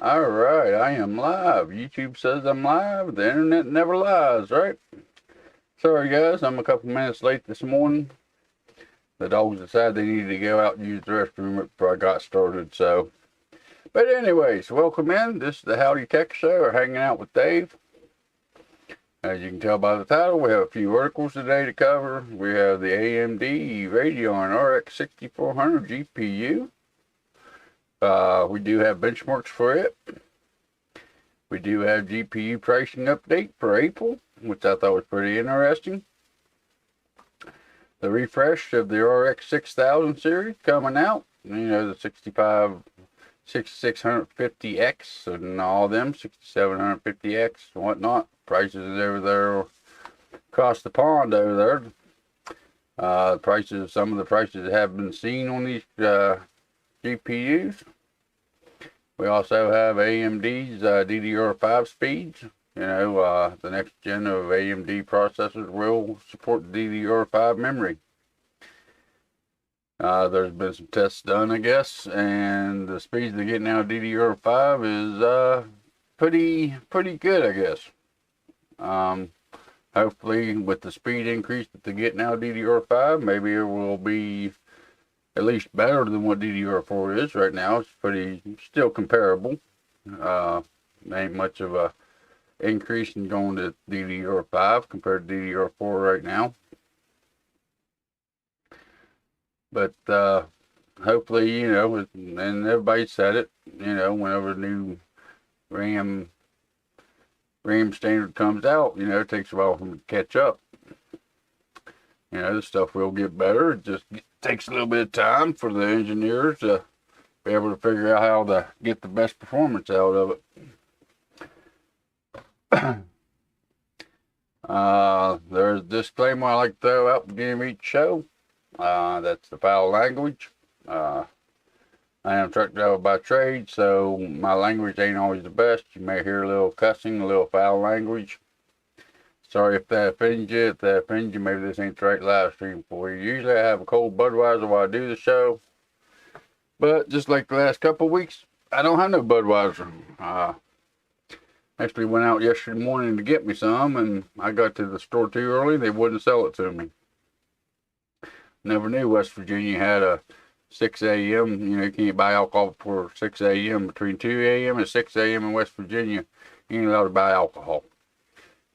Alright, I am live. YouTube says I'm live. The internet never lies, right? Sorry guys, I'm a couple minutes late this morning. The dogs decided they needed to go out and use the restroom before I got started, so. But anyways, welcome in. This is the Howdy Tech Show, or Hanging Out with Dave. As you can tell by the title, we have a few articles today to cover. We have the AMD Radeon RX6400 GPU. We do have benchmarks for it. We do have GPU pricing update for April, which I thought was pretty interesting. The refresh of the RX6000 series coming out. You know, the 6650X and all them, 6750X and whatnot. Prices over there across the pond over there. Some of the prices have been seen on these GPUs. We also have AMD's DDR5 Speeds. You know, the next gen of AMD processors will support DDR5 memory. There's been some tests done, I guess, and the speeds they're getting out of DDR5 is pretty good, I guess. Hopefully, with the speed increase that they're getting out of DDR5, maybe it will be at least better than what DDR4 is right now. It's still comparable. Ain't much of a increase in going to DDR5 compared to DDR4 right now. But hopefully, you know, and everybody said it, you know, whenever new RAM standard comes out, you know, it takes a while for them to catch up. You know, the stuff will get better. It just takes a little bit of time for the engineers to be able to figure out how to get the best performance out of it. There's a disclaimer I like to throw out at the beginning of each show. That's the foul language. I am a truck driver by trade, so my language ain't always the best. You may hear a little cussing, a little foul language. Sorry if that offends you. If that offends you, maybe this ain't the right live stream for you. Usually I have a cold Budweiser while I do the show. But just like the last couple of weeks, I don't have no Budweiser. Actually went out yesterday morning to get me some, and I got to the store too early. They wouldn't sell it to me. Never knew West Virginia had a 6 a.m. You know, you can't buy alcohol before 6 a.m. Between 2 a.m. and 6 a.m. in West Virginia, you ain't allowed to buy alcohol.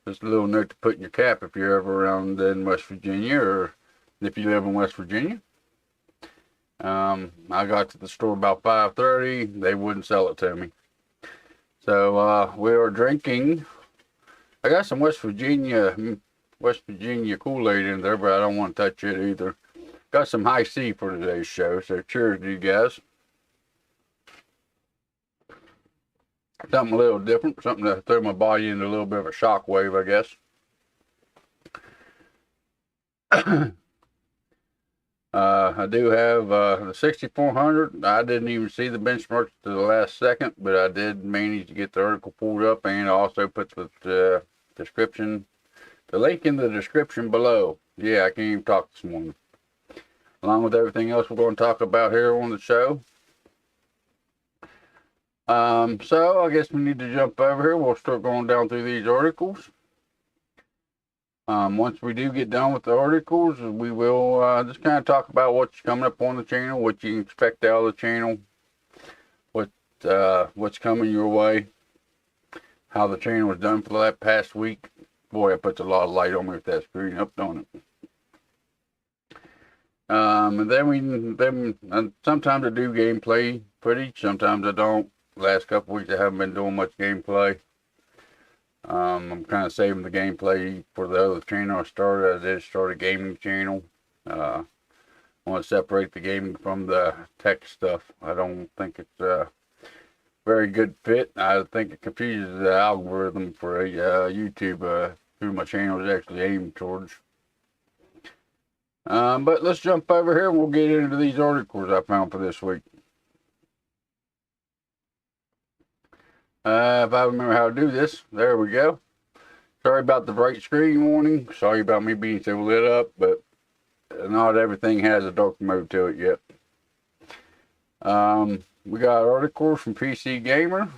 Just a little note to put in your cap if you're ever around in West Virginia, or if you live in West Virginia. I got to the store about 5:30. They wouldn't sell it to me. So we are drinking. I got some West Virginia Kool-Aid in there, but I don't want to touch it either. Got some high C for today's show, so cheers to you guys. Something a little different, something to throw my body into a little bit of a shock wave, I guess. I do have the 6400. I didn't even see the benchmarks to the last second, but I did manage to get the article pulled up, and I also put the description, the link in the description below. Yeah, I can't even talk this morning. Along with everything else we're going to talk about here on the show. So I guess we need to jump over here. We'll start going down through these articles. Once we do get done with the articles, we will just kind of talk about what's coming up on the channel, what you can expect out of the channel, what's coming your way, how the channel was done for that past week. Boy, it puts a lot of light on me with that screen up, don't it? And then sometimes I do gameplay footage, sometimes I don't. The last couple weeks I haven't been doing much gameplay. I'm kind of saving the gameplay for the other channel I started. I did start a gaming channel. I want to separate the gaming from the tech stuff. I don't think it's a very good fit. I think it confuses the algorithm for YouTube, who my channel is actually aimed towards. But let's jump over here and we'll get into these articles I found for this week. If I remember how to do this, there we go. Sorry about the bright screen warning. Sorry about me being so lit up, but not everything has a dark mode to it yet. We got articles from PC Gamer.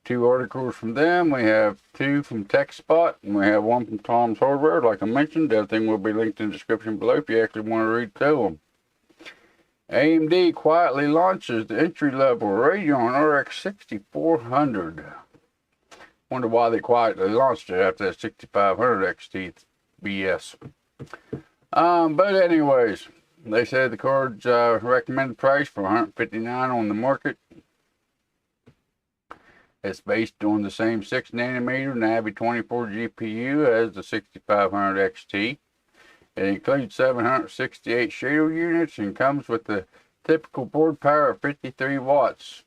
2 articles from them. We have 2 from TechSpot, and we have 1 from Tom's Hardware. Like I mentioned, everything will be linked in the description below if you actually want to read through them. AMD quietly launches the entry-level Radeon RX6400. Wonder why they quietly launched it after that 6500 XT BS. But anyways, they said the card's recommended price for $159 on the market. It's based on the same 6nm Navi 24 GPU as the 6500 XT. It includes 768 shader units and comes with the typical board power of 53 watts,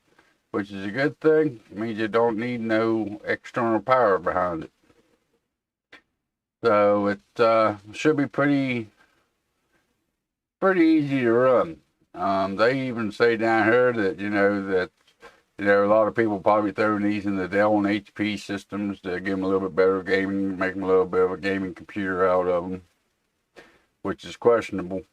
which is a good thing. It means you don't need no external power behind it. So it should be pretty easy to run. They even say down here that a lot of people probably throwing these in the Dell and HP systems to give them a little bit better gaming, make them a little bit of a gaming computer out of them, which is questionable.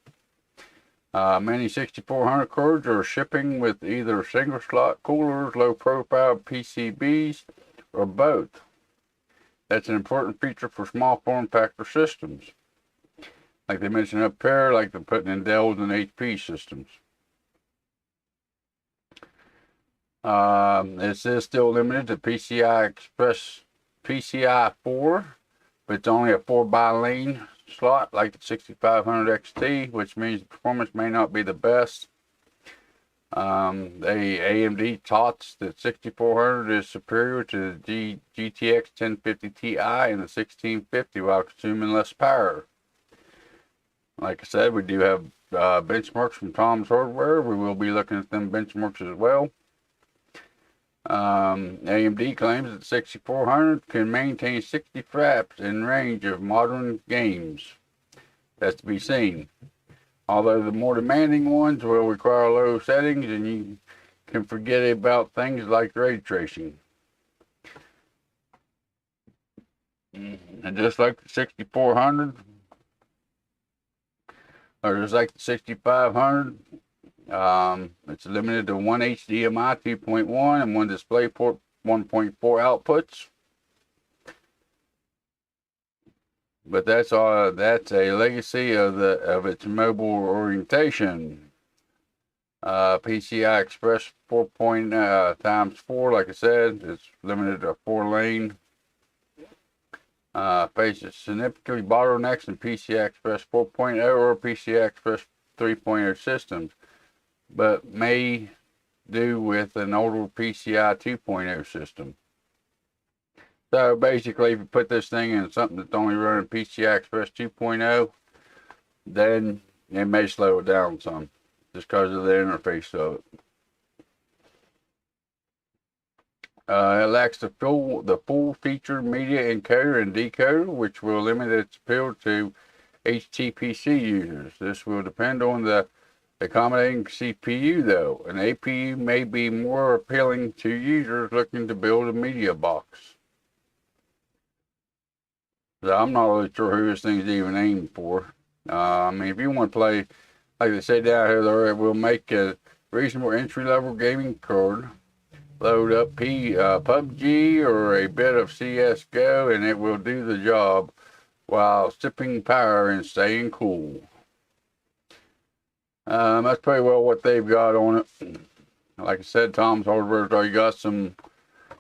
Many 6400 cards are shipping with either single slot coolers, low profile PCBs, or both. That's an important feature for small form factor systems. Like they mentioned up here, like they're putting in Dell's and HP systems. It is still limited to PCI 4, but it's only a 4x-lane slot like the 6500 XT, which means the performance may not be the best. AMD touts that 6400 is superior to the GTX 1050 Ti and the 1650 while consuming less power. Like I said, we do have benchmarks from Tom's Hardware. We will be looking at them benchmarks as well. AMD claims that 6400 can maintain 60 fraps in range of modern games. That's to be seen. Although the more demanding ones will require low settings, and you can forget about things like ray tracing. And just like the 6400, or just like the 6500, it's limited to 1 HDMI 2.1 and 1 DisplayPort 1.4 outputs. But that's a legacy of its mobile orientation. PCI Express 4 times 4, like I said, it's limited to 4-lane. Faces significantly bottlenecks in PCI Express 4.0 or PCI Express 3.0 systems, but may do with an older PCI 2.0 system. So basically, if you put this thing in something that's only running PCI Express 2.0, then it may slow it down some, just because of the interface of it. It lacks the full featured media encoder and decoder, which will limit its appeal to HTPC users. This will depend on the accommodating CPU though. An APU may be more appealing to users looking to build a media box. So I'm not really sure who this thing's even aimed for. I mean, if you want to play, like they say down here, it will make a reasonable entry-level gaming card. Load up PUBG or a bit of CSGO, and it will do the job while sipping power and staying cool. That's pretty well what they've got on it. Like I said, Tom's Hardware's already got some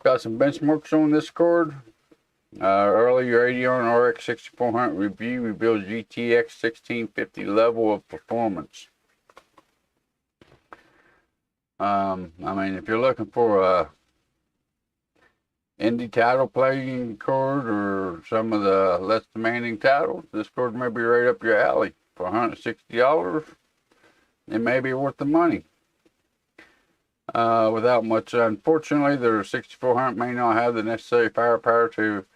benchmarks on this card. Earlier Radeon RX6400 review reveals GTX 1650 level of performance. I mean, if you're looking for a indie title playing card or some of the less demanding titles, this card may be right up your alley. For $160, it may be worth the money. Without much, unfortunately, the 6400 may not have the necessary firepower to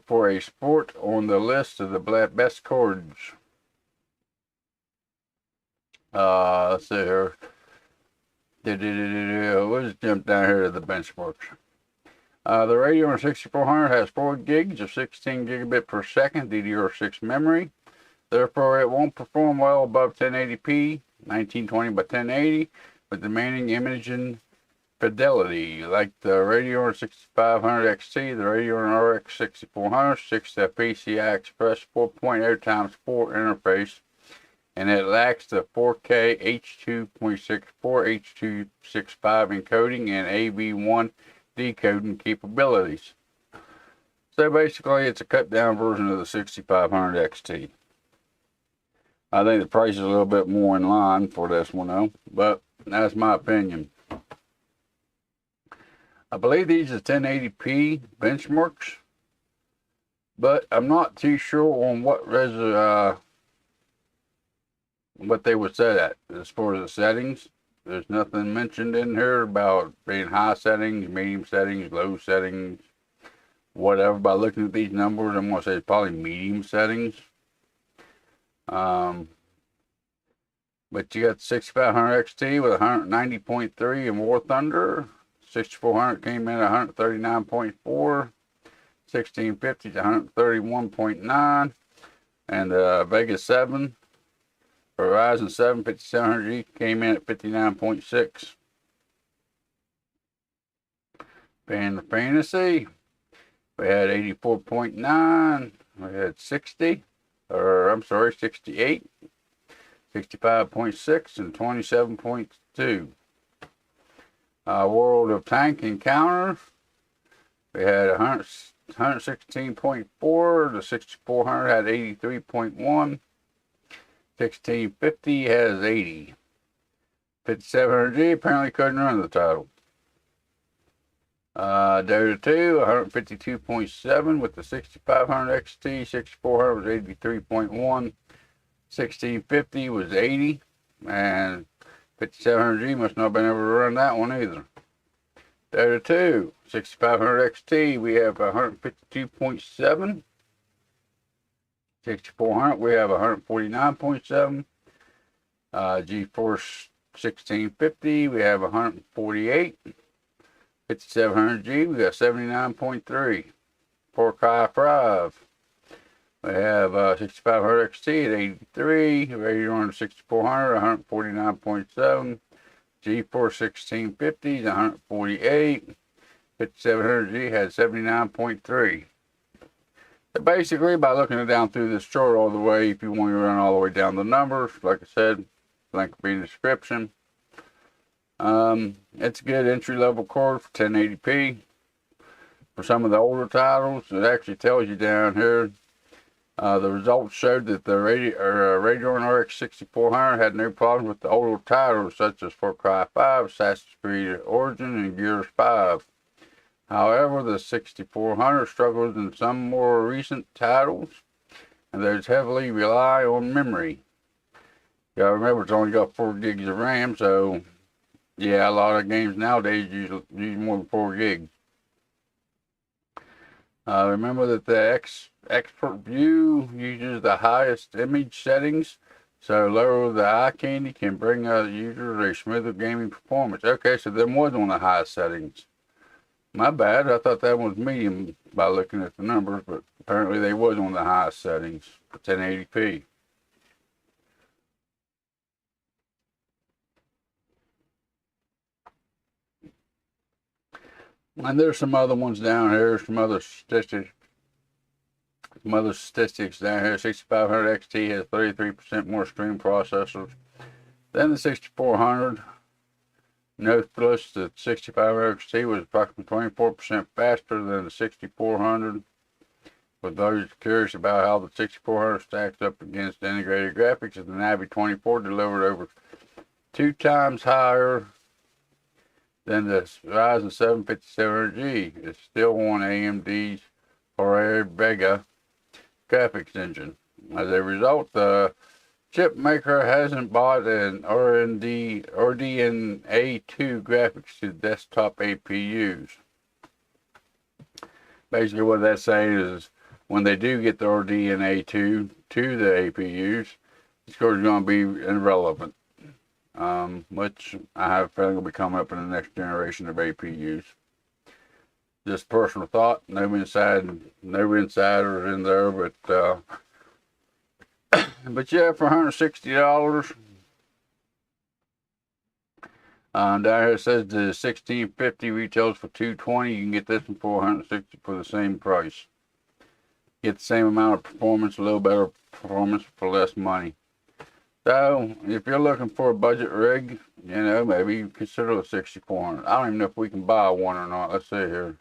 for a sport on the list of the best cards. Let's see here. We'll just jump down here to the benchmarks. The Radeon 6400 has 4 gigs of 16 gigabit per second DDR6 memory. Therefore, it won't perform well above 1080p, 1920 by 1080, with demanding imaging fidelity, like the Radeon 6500 XT, the Radeon RX6400, 6 PCI Express 4.0x4 interface, and it lacks the 4K H.2.64, H.265 encoding, and AV1 decoding capabilities. So basically, it's a cut down version of the 6500 XT. I think the price is a little bit more in line for this one though, but that's my opinion. I believe these are 1080p benchmarks, but I'm not too sure on what they were set at as far as the settings. There's nothing mentioned in here about being high settings, medium settings, low settings, whatever. By looking at these numbers, I'm going to say it's probably medium settings. But you got the 6500 XT with 190.3 and War Thunder. 6400 came in at 139.4. 1650 to 131.9. And Vega 7, Verizon 7 5700G came in at 59.6. And the Fantasy, we had 84.9. We had 68, 65.6, and 27.2. World of Tank Encounter, we had 116.4. The 6400 had 83.1. 1650 has 80. 5700G apparently couldn't run the title. Ddr5 152.7 with the 6500 XT. 6400 was 83.1. 1650 was 80, and 5700G must not have been able to run that one either. Ddr5 6500 XT, we have 152.7. 6400 we have 149.7. GeForce 1650 we have 148. 5700G we got 79.3. 4K i5 we have 6500 XT at 83. Radeon 6400 149.7. GeForce 1650 is 148. 5700G had 79.3. So basically, by looking down through this chart all the way, if you want to run all the way down the numbers, like I said, link will be in the description. It's a good entry-level card for 1080p. For some of the older titles, it actually tells you down here. The results showed that the Radeon RX6400 had no problems with the older titles such as Far Cry 5, Assassin's Creed Origin, and Ddr5. However, the 6400 struggles in some more recent titles, and those heavily rely on memory. You gotta remember, it's only got 4 gigs of RAM, so yeah, a lot of games nowadays use more than 4 gigs. Remember that the expert view uses the highest image settings, so lower the eye candy can bring users a smoother gaming performance. Okay, so them was on the highest settings. My bad, I thought that was medium by looking at the numbers, but apparently they was on the highest settings for 1080p. And there's some other ones down here, some other statistics down here. 6500 XT has 33% more stream processors than the 6400. Notice that 6500 XT was approximately 24% faster than the 6400. For those curious about how the 6400 stacks up against integrated graphics, the Navi 24 delivered over 2 times higher than the Ryzen 7 5700G. It's still on AMD's Vega graphics engine. As a result, the chip maker hasn't bought an RDNA2 graphics to desktop APUs. Basically what that's saying is when they do get the RDNA2 to the APUs, the score is going to be irrelevant. Which I have a feeling will be coming up in the next generation of APUs. Just personal thought, no insiders in there, but yeah, for $160, Down here it says the 1650 retails for $220. You can get this one for $160 for the same price. Get the same amount of performance, a little better performance for less money. So, if you're looking for a budget rig, you know, maybe consider the 6400. I don't even know if we can buy one or not. Let's see here.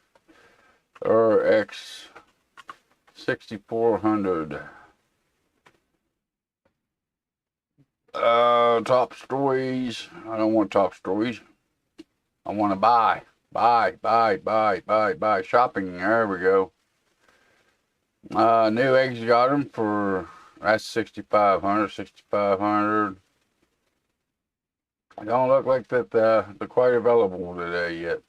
RX6400. Top stories. I don't want top stories. I want to buy. Shopping. There we go. New eggs got them for, that's 6,500. Don't look like that they're quite available today yet.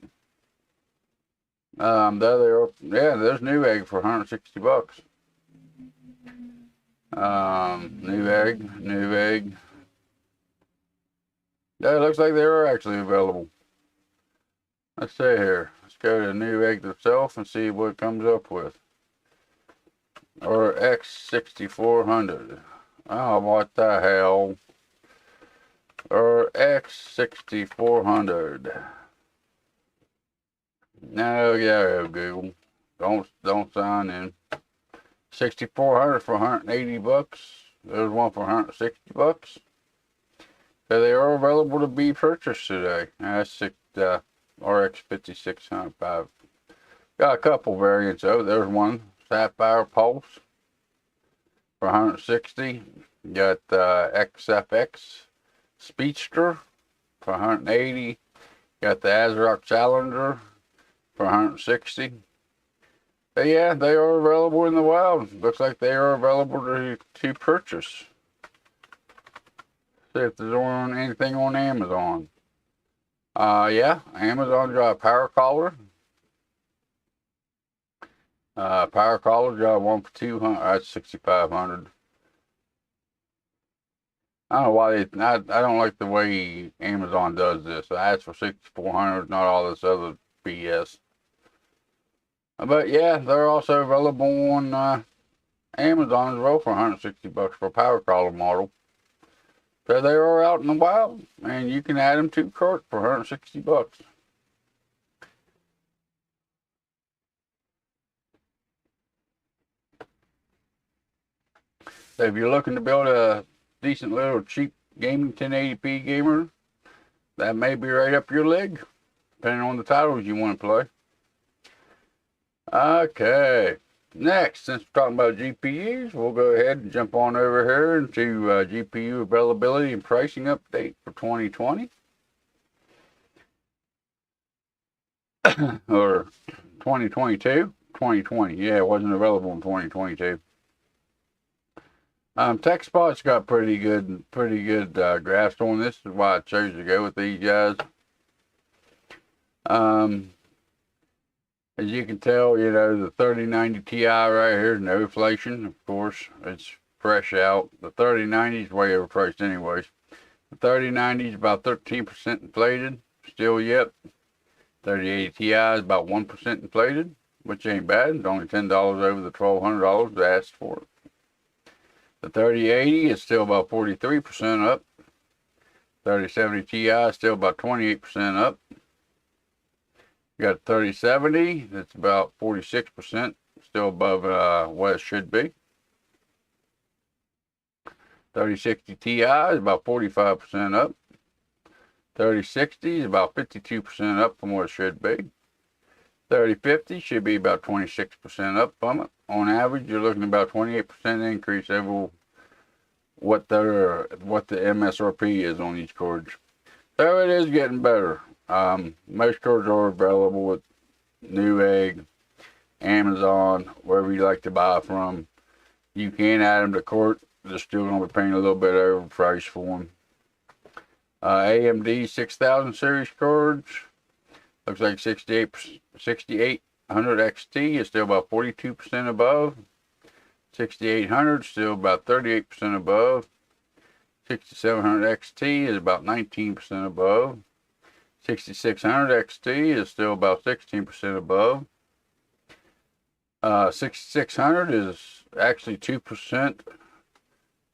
There they are. Yeah, there's new egg for $160. New egg. Yeah, it looks like they are actually available. Let's see here. Let's go to the new egg itself and see what it comes up with. RX6400. Oh, what the hell? RX6400. No, yeah, Google. Don't sign in. 6400 for $180. There's one for $160. So they are available to be purchased today. That's RX4600. Got a couple variants though. There's one Sapphire Pulse for $160. Got XFX Speedster for $180. Got the ASRock Challenger for $160. But yeah, they are available in the wild. Looks like they are available to purchase. See if there's anything on Amazon. Yeah, Amazon got a power collar. Power collar got one for $200. That's $6,500. I don't know why I don't like the way Amazon does this. That's for $6,400, not all this other BS. But yeah, they're also available on Amazon as well for $160 for a power collar model. So they are out in the wild, and you can add them to cart for $160. So if you're looking to build a decent little cheap gaming 1080p gamer, that may be right up your league, depending on the titles you want to play. Okay, next, since we're talking about GPUs, we'll go ahead and jump on over here into GPU availability and pricing update for 2020. Or 2022? 2020, yeah, it wasn't available in 2022. TechSpot's got pretty good graphs on this. This is why I chose to go with these guys. As you can tell, you know, the 3090 Ti right here, no inflation, of course. It's fresh out. The 3090 is way overpriced anyways. The 3090 is about 13% inflated, still yet. 3080 Ti is about 1% inflated, which ain't bad. It's only $10 over the $1,200 they asked for it. The 3080 is still about 43% up. 3070 Ti is still about 28% up. You got 3070, that's about 46%, still above what it should be. 3060 Ti is about 45% up. 3060 is about 52% up from what it should be. 3050 should be about 26% up from it. On average, you're looking at about 28% increase over what the MSRP is on each card. So it is getting better. Most cards are available with Newegg, Amazon, wherever you like to buy from. You can add them to cart. They're still going to be paying a little bit overpriced for them. AMD 6000 series cards. Looks like 6800 XT is still about 42% above. 6800 still about 38% above. 6700 XT is about 19% above. 6600 XT is still about 16% above. 6600 is actually 2%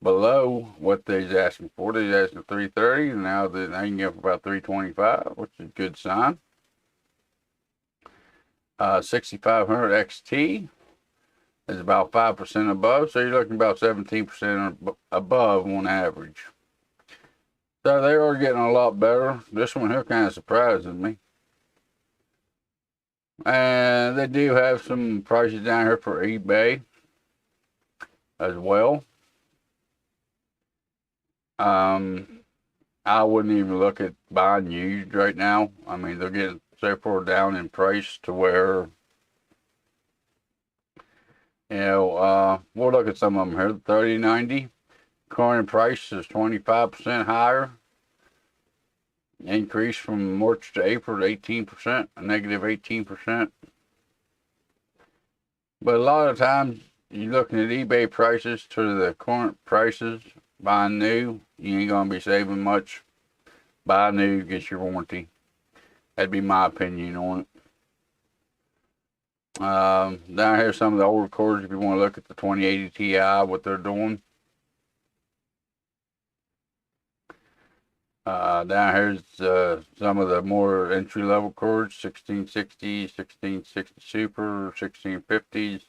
below what they's asking for. They're asking 330, and now they can get for about 325, which is a good sign. 6500 XT is about 5% above, so you're looking about 17% above on average. So they are getting a lot better. This one here kind of surprises me. And they do have some prices down here for eBay as well. I wouldn't even look at buying used right now. I mean, they're getting so far down in price to where, you know, we'll look at some of them here. The 3090 current price is 25% higher. Increase from March to April to 18%, a negative 18%. But a lot of times, you're looking at eBay prices to the current prices. Buying new, you ain't gonna be saving much. Buy new, get your warranty. That'd be my opinion on it. Down here, some of the older cords, if you want to look at the 2080 Ti, what they're doing. Down here's some of the more entry-level cords, 1660, 1660 Super, 1650s.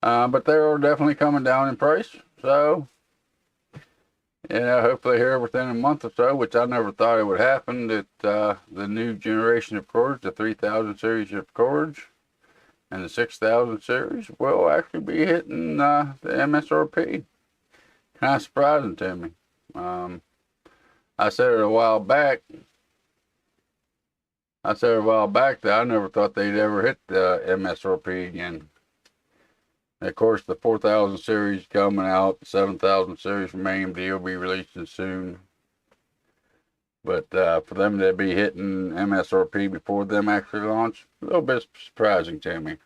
But they are definitely coming down in price. So, yeah, hopefully here within a month or so, which I never thought it would happen, that the new generation of cords, the 3000 series of cords, and the 6000 series will actually be hitting the MSRP. Kind of surprising to me. I said it a while back. That I never thought they'd ever hit the MSRP again. And of course, the 4000 series coming out, the 7000 series from AMD will be releasing soon. But for them to be hitting MSRP before them actually launch, a little bit surprising to me.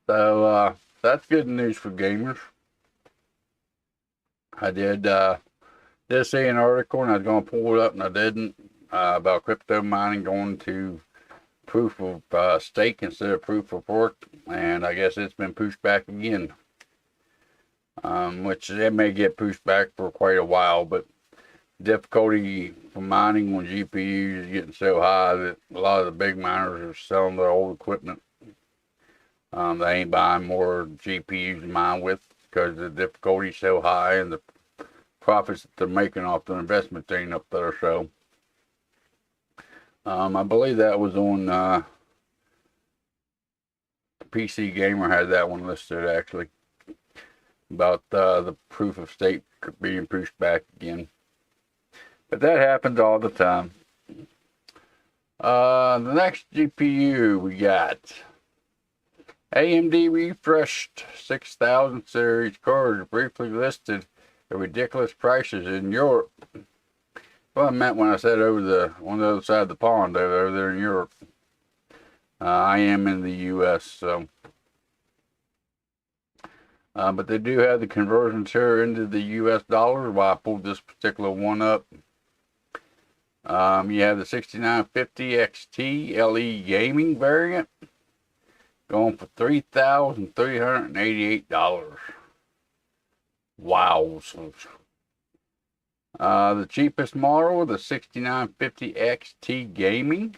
So that's good news for gamers. I did see an article, and I was going to pull it up, and I didn't, about crypto mining going to proof of stake instead of proof of work, and I guess it's been pushed back again. Which it may get pushed back for quite a while, but difficulty for mining on GPUs is getting so high that a lot of the big miners are selling their old equipment. They ain't buying more GPUs to mine with because the difficulty is so high, and the profits that they're making off their investments ain't up there. So I believe that was on PC Gamer had that one listed actually, about the proof of stake being pushed back again. But that happens all the time. The next GPU we got AMD refreshed 6000 series cards briefly listed at ridiculous prices in Europe. Well, I meant when I said on the other side of the pond, over there in Europe. I am in the U.S., so. But they do have the conversions here into the U.S. dollars while I pulled this particular one up. You have the 6950 XT LE gaming variant going for $3,388. Wow. The cheapest model, the 6950 XT gaming,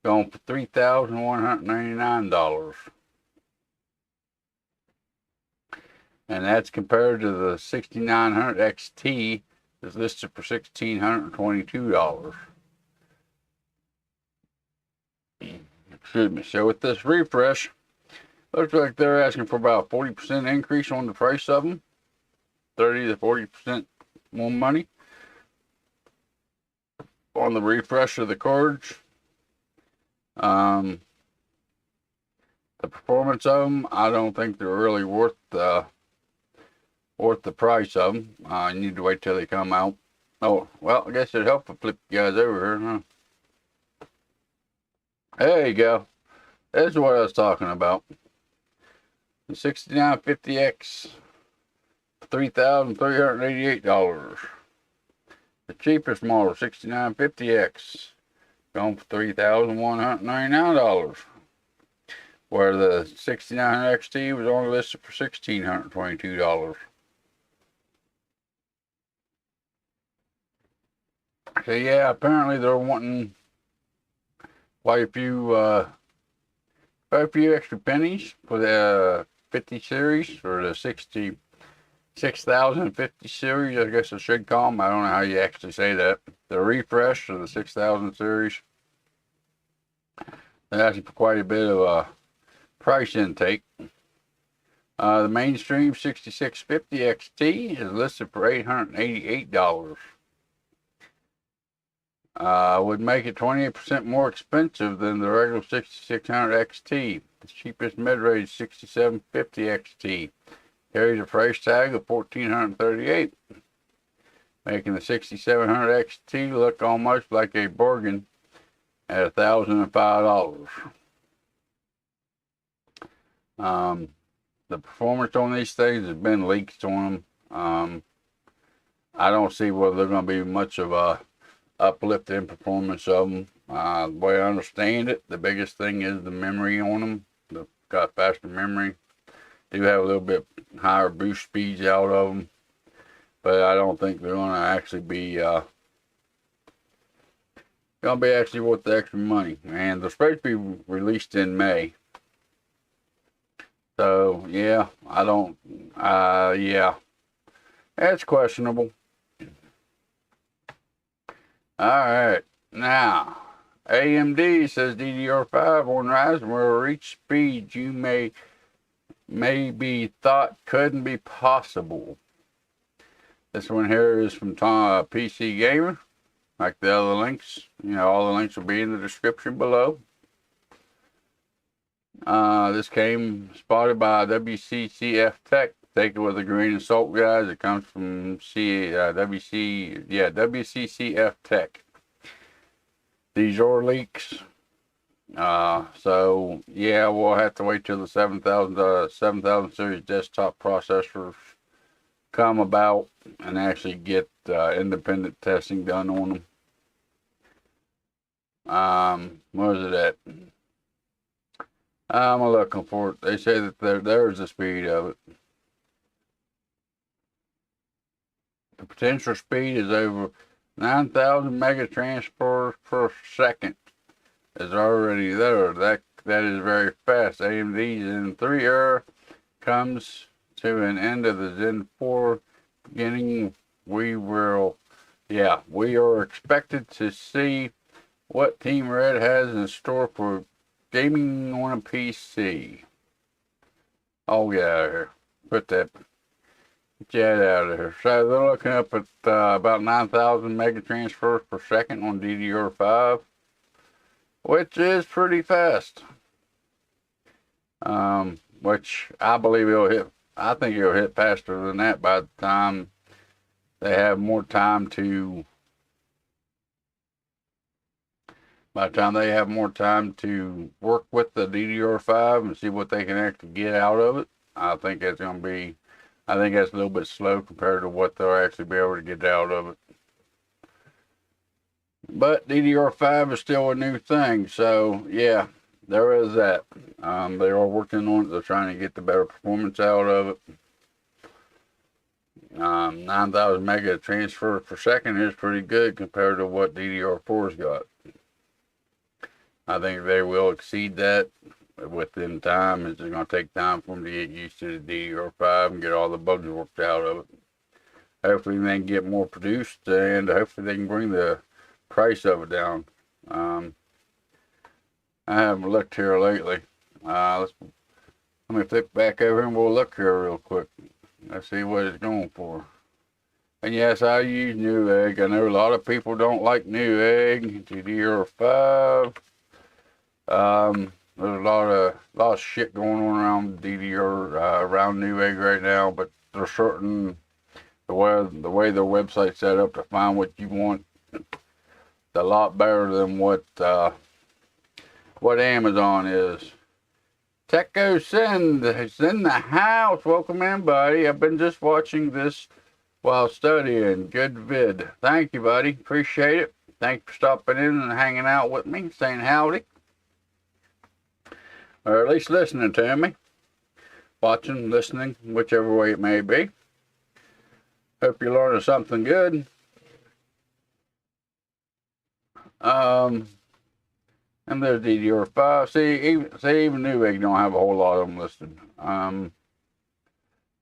going for $3,199. And that's compared to the 6900 XT that's listed for $1,622. Excuse me. So with this refresh, looks like they're asking for about a 40% increase on the price of them. 30 to 40% more money on the refresh of the cards. The performance of them, I don't think they're really worth the price of them. You need to wait till they come out. Oh, well, I guess it'd help to flip you guys over here, huh? There you go. This is what I was talking about. The 6950X, $3,388. The cheapest model, 6950X, going for $3,199, where the 6900 XT was only listed for $1,622. So yeah, apparently they're wanting quite a few extra pennies for the 50 series, or the 6050 series, I guess I should call them. I don't know how you actually say that. The refresh of the 6000 series. They're asking for quite a bit of price intake. The mainstream 6650 XT is listed for $888. Would make it 28% more expensive than the regular 6600 XT. The cheapest mid-range 6750 XT carries a price tag of $1,438, making the 6700 XT look almost like a bargain at $1,005. The performance on these things has been leaked on them. I don't see whether they're going to be much of a uplift in performance of them. The way I understand it, the biggest thing is the memory on them. They've got faster memory. Do have a little bit higher boost speeds out of them, but I don't think they're going to actually be actually worth the extra money. And they're supposed to be released in May. So yeah, yeah, that's questionable. Alright, now, AMD says DDR5 on Ryzen will reach speeds you maybe thought couldn't be possible. This one here is from PC Gamer, like the other links. You know, all the links will be in the description below. This came spotted by WCCF Tech. Take it with a grain of salt, guys. It comes from WCCF Tech. These are leaks. So yeah, we'll have to wait till the 7000 series desktop processors come about and actually get independent testing done on them. Where is it at? I'm looking for it. They say that there's the speed of it. The potential speed is over 9,000 mega transfers per second. Is already there. That is very fast. AMD's Zen 3 era comes to an end of the Zen 4 beginning. We are expected to see what Team Red has in store for gaming on a PC. Oh, get out of here. Get that out of here. So they're looking up at about 9,000 mega transfers per second on DDR5, which is pretty fast. Which I believe it'll hit. I think it'll hit faster than that by the time they have more time to. By the time they have more time to work with the DDR5 and see what they can actually get out of it, I think that's going to be. I think that's a little bit slow compared to what they'll actually be able to get out of it. But DDR5 is still a new thing, so yeah, there is that. They are working on it. They're trying to get the better performance out of it. 9,000 mega transfer per second is pretty good compared to what DDR4's got. I think they will exceed that within time. It's just going to take time for them to get used to the DDR5 and get all the bugs worked out of it. Hopefully they can get more produced, and hopefully they can bring the price of it down. I haven't looked here lately. Let me flip back over and we'll look here real quick. Let's see what it's going for. And yes, I use Newegg. I know a lot of people don't like Newegg. DDR5. There's a lot of shit going on around DDR, around Newegg right now, but there's certain the way their website's set up to find what you want. It's a lot better than what Amazon is. Techco Send is in the house. Welcome in, buddy. I've been just watching this while studying. Good vid. Thank you, buddy. Appreciate it. Thanks for stopping in and hanging out with me, saying howdy. Or at least listening to me. Watching, listening, whichever way it may be. Hope you're learning something good. And there's DDR5. See, even Newegg don't have a whole lot of them listed.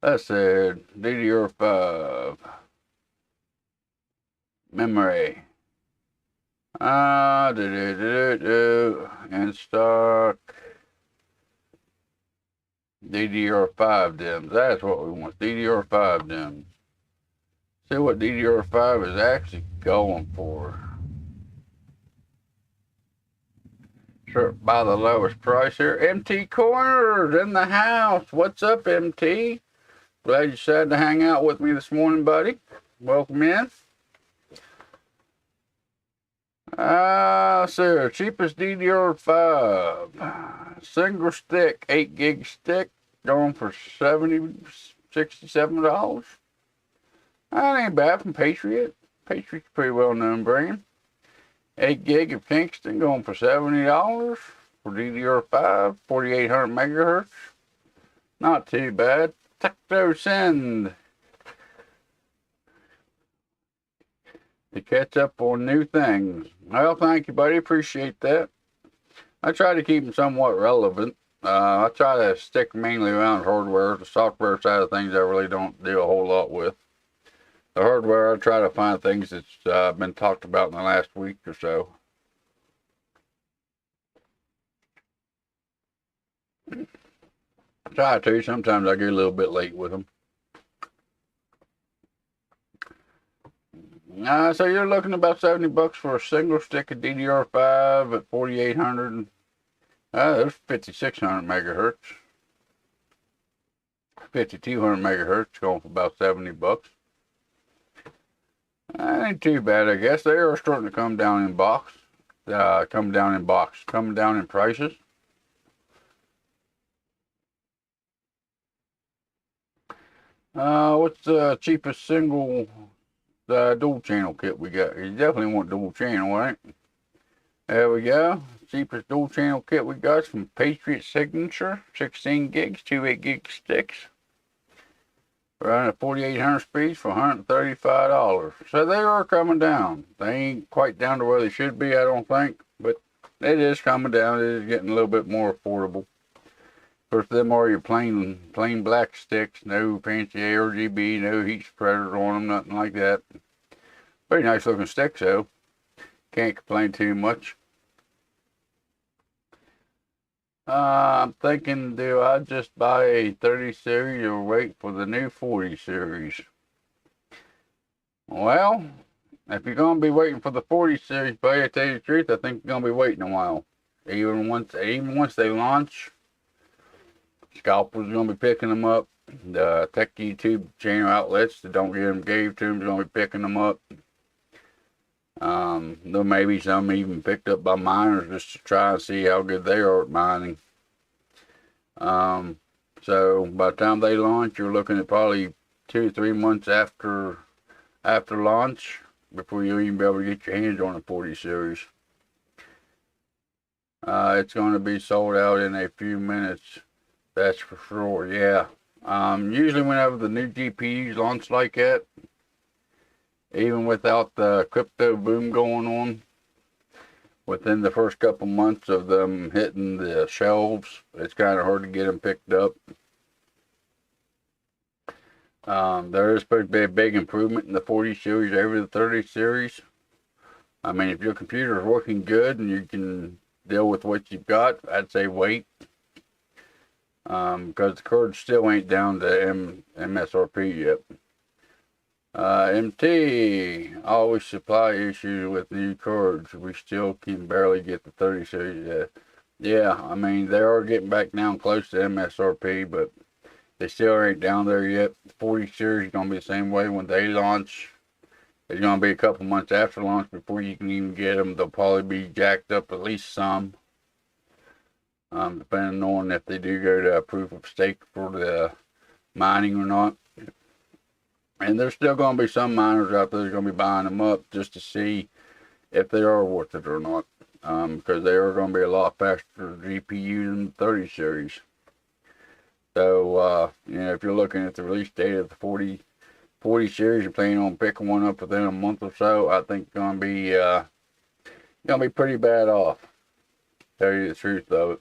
Let's see, DDR5 memory. In stock. DDR5 DIMMs. That's what we want. DDR5 DIMMs. See what DDR5 is actually going for. Sure, by the lowest price here. MT Corners in the house. What's up, MT? Glad you decided to hang out with me this morning, buddy. Welcome in. So cheapest DDR5 single stick 8 gig stick going for $67. That ain't bad from Patriot. Patriot's a pretty well known brand. 8 gig of Kingston going for $70 for DDR5 4800 megahertz. Not too bad. Send to catch up on new things. Well, thank you, buddy. Appreciate that. I try to keep them somewhat relevant. I try to stick mainly around hardware. The software side of things I really don't do a whole lot with. The hardware, I try to find things that's been talked about in the last week or so. Try to. Sometimes I get a little bit late with them. So you're looking about $70 for a single stick of DDR5 at 4800. There's 5600 megahertz. 5200 megahertz going for about $70. That ain't too bad, I guess. They are starting to come down in coming down in prices. What's the cheapest single dual channel kit we got? You definitely want dual channel, right? There we go. Cheapest dual channel kit we got is from Patriot Signature. 16 gigs, 2 8 gig sticks. Running at 4800 speeds for $135. So they are coming down. They ain't quite down to where they should be, I don't think. But it is coming down. It is getting a little bit more affordable. Of course, them are your plain black sticks. No fancy RGB, no heat spreaders on them, nothing like that. Very nice looking sticks, though. Can't complain too much. I'm thinking, do I just buy a 30 series or wait for the new 40 series? Well, if you're going to be waiting for the 40 series, buddy, to tell you the truth, I think you're going to be waiting a while. Even once they launch, scalpers are going to be picking them up. The tech YouTube channel outlets that don't get them gave to them are going to be picking them up. There may be some even picked up by miners just to try and see how good they are at mining. So by the time they launch, you're looking at probably 2 or 3 months after launch before you'll even be able to get your hands on a 40 series. It's going to be sold out in a few minutes, that's for sure. Yeah. Usually whenever the new GPUs launch like that, even without the crypto boom going on, within the first couple months of them hitting the shelves, it's kind of hard to get them picked up. There is supposed to be a big improvement in the 40 series over the 30 series. I mean, if your computer is working good and you can deal with what you've got, I'd say wait. Because the cards still ain't down to MSRP yet. MT, always supply issues with new cards. We still can barely get the 30 series. Yeah, I mean, they are getting back down close to MSRP, but they still ain't down there yet. The 40 series is going to be the same way when they launch. It's going to be a couple months after launch before you can even get them. They'll probably be jacked up at least some. Depending on if they do go to a proof of stake for the mining or not. And there's still going to be some miners out there that are going to be buying them up just to see if they are worth it or not, because they are going to be a lot faster GPU than the 30 series. So, you know, if you're looking at the release date of the 40 series, you're planning on picking one up within a month or so, I think it's going to be pretty bad off. Tell you the truth of it.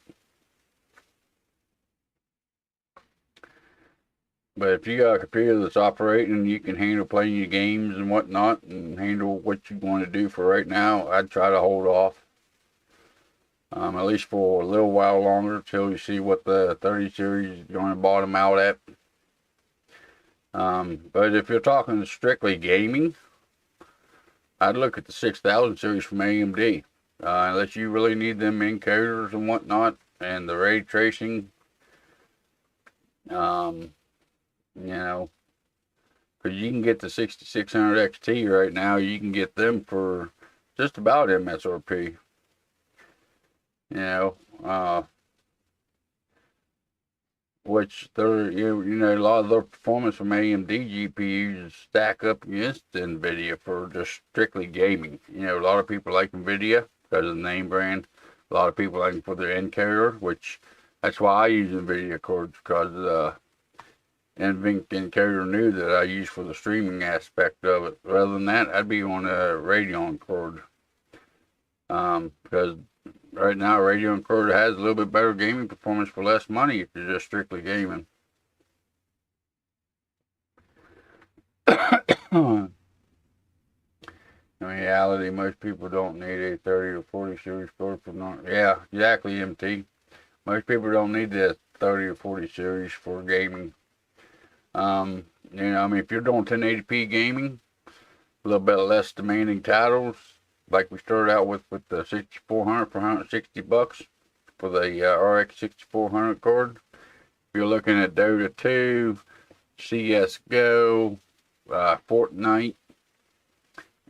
But if you got a computer that's operating and you can handle playing your games and whatnot and handle what you want to do for right now, I'd try to hold off. At least for a little while longer till you see what the 30 series is going to bottom out at. But if you're talking strictly gaming, I'd look at the 6000 series from AMD. Unless you really need them encoders and whatnot and the ray tracing. You know, because you can get the 6600 XT right now, you can get them for just about MSRP. You know, which they're, you know, a lot of their performance from AMD GPUs stack up against NVIDIA for just strictly gaming. You know, a lot of people like NVIDIA because of the name brand. A lot of people like them for their encoder, which that's why I use NVIDIA cards, because NVIDIA encoder knew that I use for the streaming aspect of it. Rather than that, I'd be on a Radeon card. Because right now, Radeon card has a little bit better gaming performance for less money if you're just strictly gaming. In reality, most people don't need a 30 or 40 series card for not. Yeah, exactly, MT. Most people don't need the 30 or 40 series for gaming. You know, I mean, if you're doing 1080p gaming, a little bit less demanding titles, like we started out with the 6400 for $160 for the RX6400 card. If you're looking at Dota 2, CSGO, Fortnite,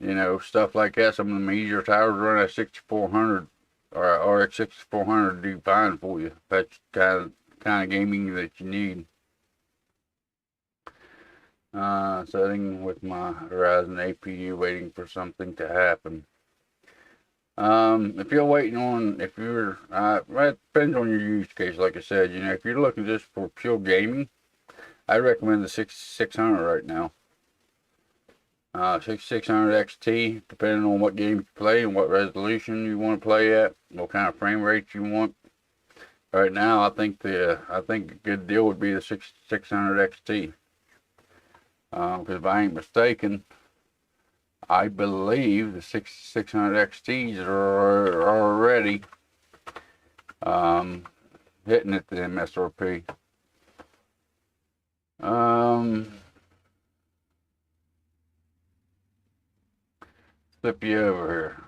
you know, stuff like that, some of the easier titles run at 6400 or RX6400 do fine for you. That's kind of gaming that you need. Setting with my Ryzen APU, waiting for something to happen. If you're waiting on, it depends on your use case. Like I said, you know, if you're looking just for pure gaming, I recommend the 6600 right now. 6600 XT, depending on what game you play and what resolution you want to play at, what kind of frame rate you want. Right now, I think a good deal would be the 6600 XT. Because if I ain't mistaken, I believe the 6600 XTs are already hitting at the MSRP. Flip you over here.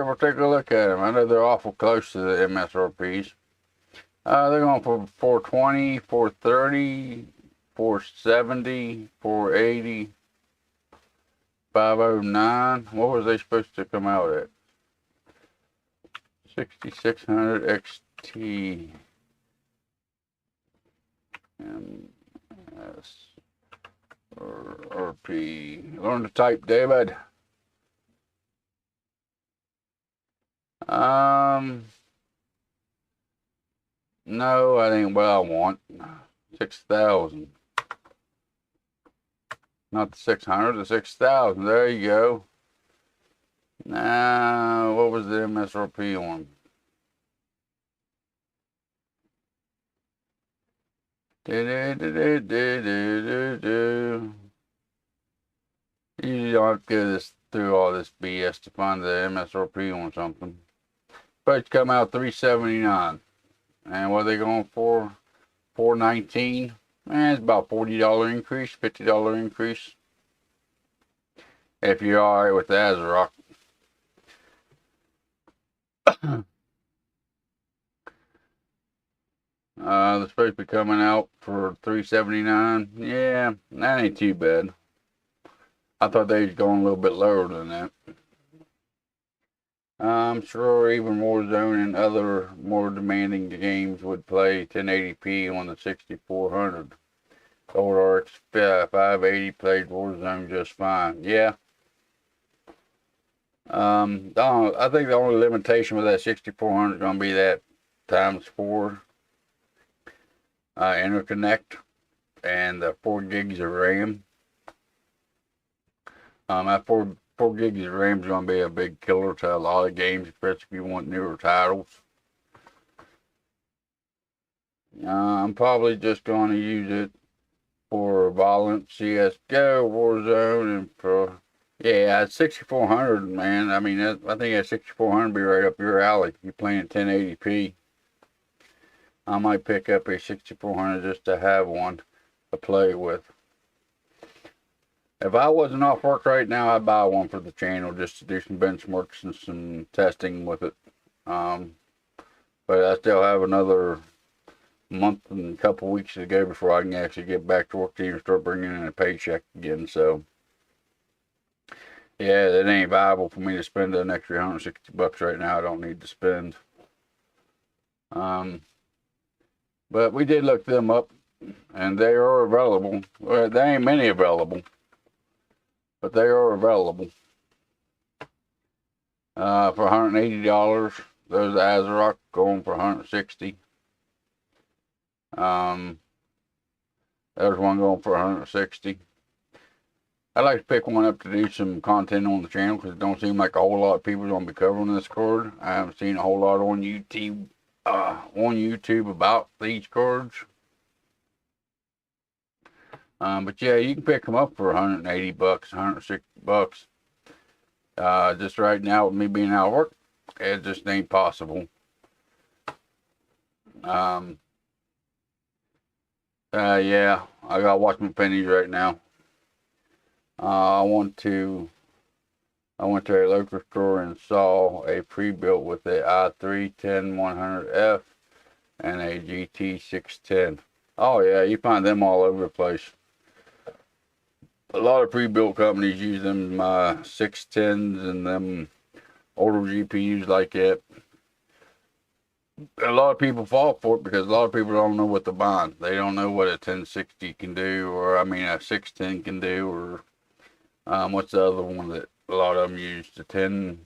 We'll take a look at them. I know they're awful close to the MSRPs. They're going for 420, 430, 470, 480, 509. What was they supposed to come out at? 6600 XT. MSRP. Learn to type, David. No, that ain't what I want. 6,000. Not the 600, the 6,000. There you go. Now, what was the MSRP on? Usually don't go through all this BS to find the MSRP on something. But it's come out $379. And what are they going for? $419. It's about $40 increase, $50 increase. If you're alright with the ASRock. They're supposed to be coming out for $379. Yeah, that ain't too bad. I thought they was going a little bit lower than that. I'm sure even Warzone and other more demanding games would play 1080p on the 6400. Old RX580 played Warzone just fine. Yeah. I think the only limitation with that 6400 is going to be that ×4 interconnect and the 4 gigs of RAM. That 4 gigs of RAM is going to be a big killer to a lot of games, especially if you want newer titles. I'm probably just going to use it for Valorant, CSGO, Warzone, and for, yeah, 6400, man. I mean, I think that 6400 be right up your alley if you're playing 1080p. I might pick up a 6400 just to have one to play with. If I wasn't off work right now, I'd buy one for the channel just to do some benchmarks and some testing with it. But I still have another month and a couple weeks to go before I can actually get back to work to even start bringing in a paycheck again. So, yeah, it ain't viable for me to spend an extra $160 right now. I don't need to spend. But we did look them up, and they are available. Well, there ain't many available, but they are available. For $180, there's the ASRock going for $160. There's one going for $160. I'd like to pick one up to do some content on the channel because it don't seem like a whole lot of people are going to be covering this card. I haven't seen a whole lot on YouTube about these cards. But yeah, you can pick them up for $180, $160. Just right now with me being out of work, it just ain't possible. Yeah, I gotta watch my pennies right now. I went to a local store and saw a pre-built with a i3-10100F and a GT610. Oh yeah, you find them all over the place. A lot of pre-built companies use them 610s and them older GPUs like that. A lot of people fall for it because a lot of people don't know what to buy. They don't know what a 1060 can do, or I mean a 610 can do, or what's the other one that a lot of them use? The 10.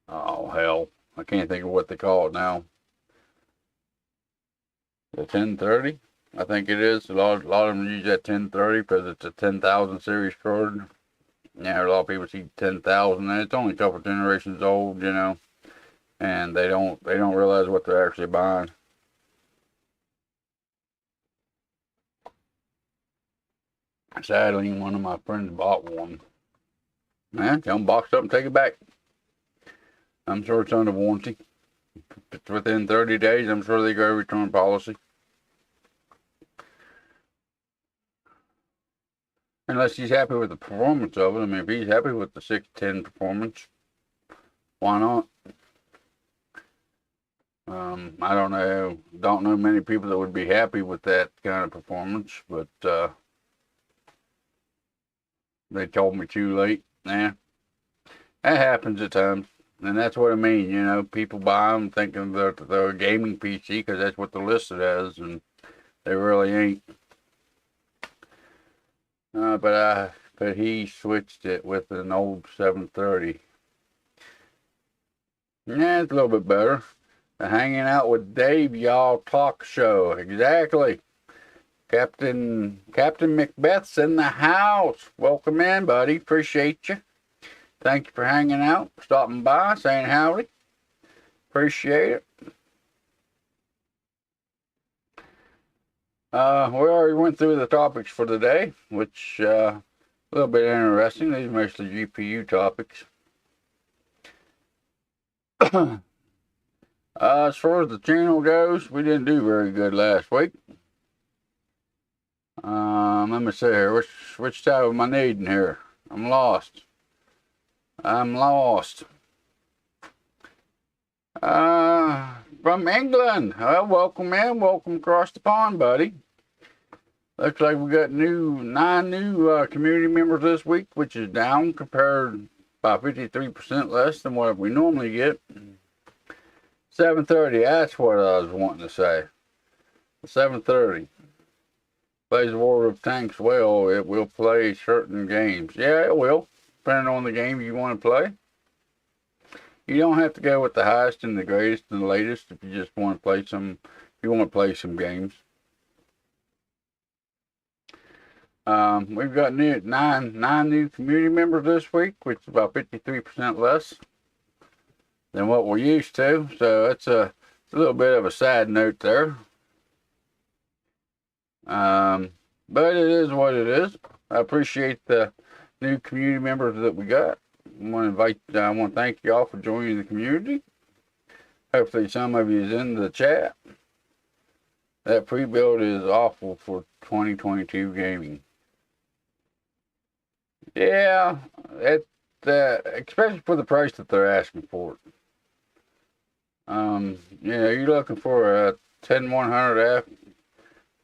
Oh hell, I can't think of what they call it now. The 1030, I think it is. A lot of them use that 1030 because it's a 10,000 series card. Yeah, a lot of people see 10,000, and it's only a couple generations old, you know, and they don't realize what they're actually buying. Sadly, one of my friends bought one. Man, come box up and take it back. I'm sure it's under warranty. If it's within 30 days, I'm sure they go return policy. Unless he's happy with the performance of it. I mean, if he's happy with the 610 performance, why not? I don't know many people that would be happy with that kind of performance, but they told me too late. Nah, that happens at times, and that's what I mean. You know, people buy them thinking they're a gaming PC because that's what they're listed as, and they really ain't. But he switched it with an old 730. Yeah, it's a little bit better. Hanging out with Dave, y'all talk show. Exactly. Captain Macbeth's in the house. Welcome in, buddy. Appreciate you. Thank you for hanging out, stopping by, saying howdy. Appreciate it. We already went through the topics for today, which a little bit interesting. These are mostly GPU topics. As far as the channel goes, we didn't do very good last week. Let me see here. Which tab am I needing here? I'm lost. From England. Well, welcome in. Welcome across the pond, buddy. Looks like we got 9 new community members this week, which is down compared by 53% less than what we normally get. 730, that's what I was wanting to say. 730. Plays War of Tanks well. It will play certain games. Yeah, it will. depending on the game you want to play. You don't have to go with the highest and the greatest and the latest if you just want to play some. If you want to play some games. We've got nine new community members this week, which is about 53% less than what we're used to. So it's a little bit of a sad note there. But it is what it is. I appreciate the new community members that we got. I want to thank you all for joining the community. Hopefully some of you is in the chat. That pre-build is awful for 2022 gaming. Yeah, especially for the price that they're asking for it. You're looking for a 10100F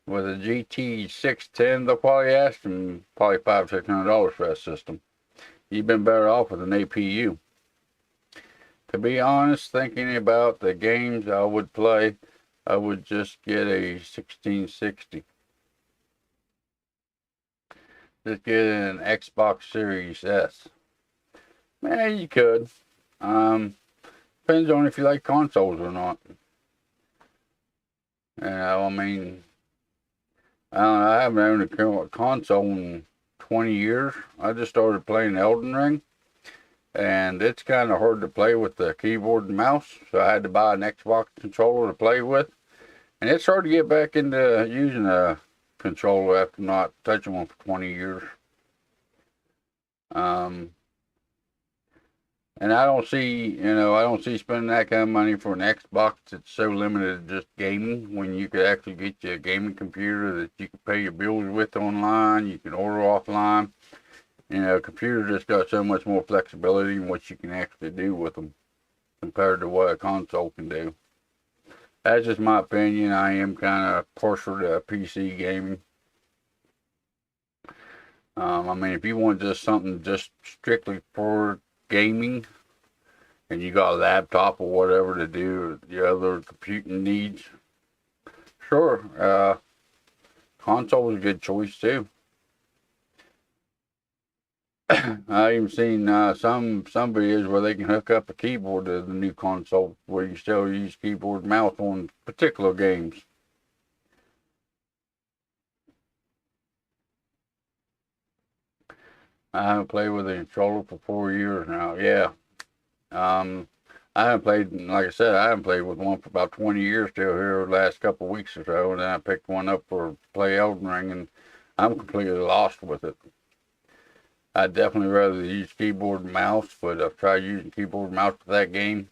with a GT 610. They'll probably ask them probably $500-600 for that system. You've been better off with an APU. To be honest, thinking about the games I would play, I would just get a 1660. Just get an Xbox Series S. Man, you could. Depends on if you like consoles or not. I mean, I haven't owned a console in 20 years. I just started playing Elden Ring. And it's kind of hard to play with the keyboard and mouse. So I had to buy an Xbox controller to play with. And it's hard to get back into using a controller after not touching one for 20 years. And I don't see spending that kind of money for an Xbox that's so limited to just gaming, when you could actually get you a gaming computer that you can pay your bills with online, you can order offline. A computer just got so much more flexibility in what you can actually do with them compared to what a console can do. That's just my opinion. I am kind of partial to PC gaming. I mean, if you want just something just strictly for gaming, and you got a laptop or whatever to do your other computing needs, sure, console is a good choice too. I even seen some videos where they can hook up a keyboard to the new console, where you still use keyboard and mouse on particular games. I haven't played with a controller for 4 years now. Yeah. I haven't played, like I said, I haven't played with one for about 20 years till here the last couple of weeks or so, and then I picked one up for play Elden Ring, and I'm completely lost with it. I'd definitely rather use keyboard and mouse, but I've tried using keyboard and mouse for that game,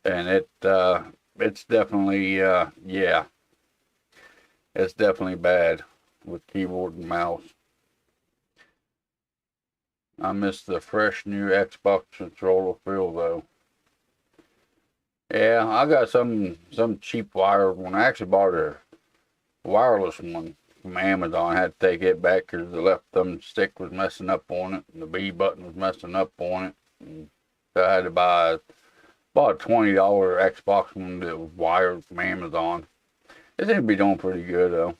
and it's definitely, yeah, it's definitely bad with keyboard and mouse. I miss the fresh new Xbox controller feel though. Yeah, I got some cheap wired one. I actually bought a wireless one from Amazon. I had to take it back because the left thumbstick was messing up on it, and the B button was messing up on it. And so I had to bought a $20 Xbox one that was wired from Amazon. It seemed to be doing pretty good though.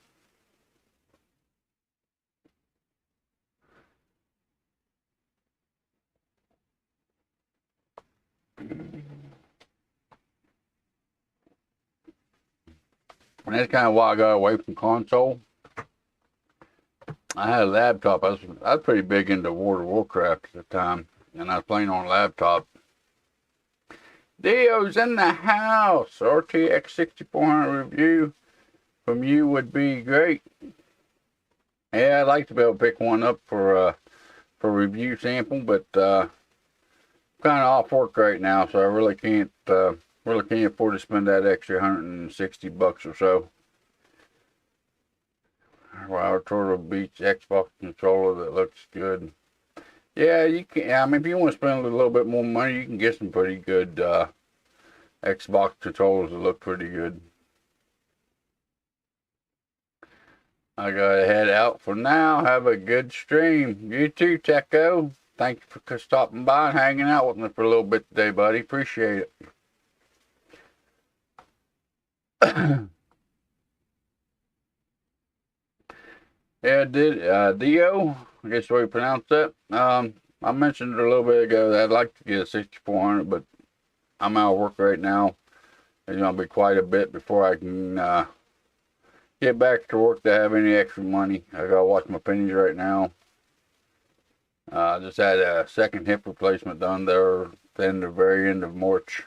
And that's kind of why I got away from console. I had a laptop. I was pretty big into World of Warcraft at the time, and I was playing on a laptop. Dio's in the house. RX6400 review from you would be great. Yeah, I'd like to be able to pick one up for review sample, but kind of off work right now, so I really can't afford to spend that extra $160 or so. Wow, Turtle Beach Xbox controller that looks good. Yeah, you can. I mean, if you want to spend a little bit more money, you can get some pretty good Xbox controllers that look pretty good. I gotta head out for now. Have a good stream. You too, Techo. Thank you for stopping by and hanging out with me for a little bit today, buddy. Appreciate it. Yeah, Dio, I guess the way you pronounce that. I mentioned a little bit ago that I'd like to get a 6400, but I'm out of work right now. It's going to be quite a bit before I can get back to work to have any extra money. I got to watch my pennies right now. I just had a second hip replacement done there at the very end of March.